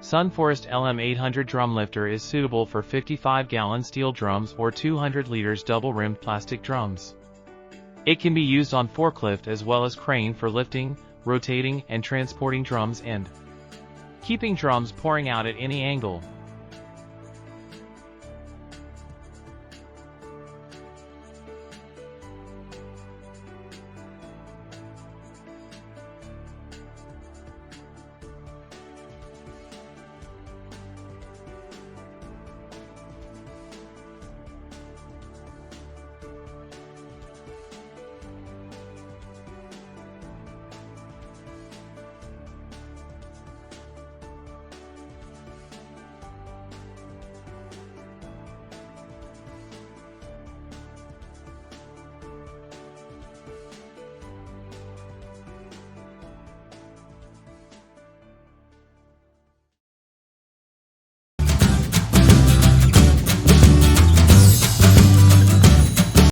Sunnforest LM800 drum lifter is suitable for 55-gallon steel drums or 200 liters double-rimmed plastic drums. It can be used on forklift as well as crane for lifting, rotating, and transporting drums and keeping drums pouring out at any angle.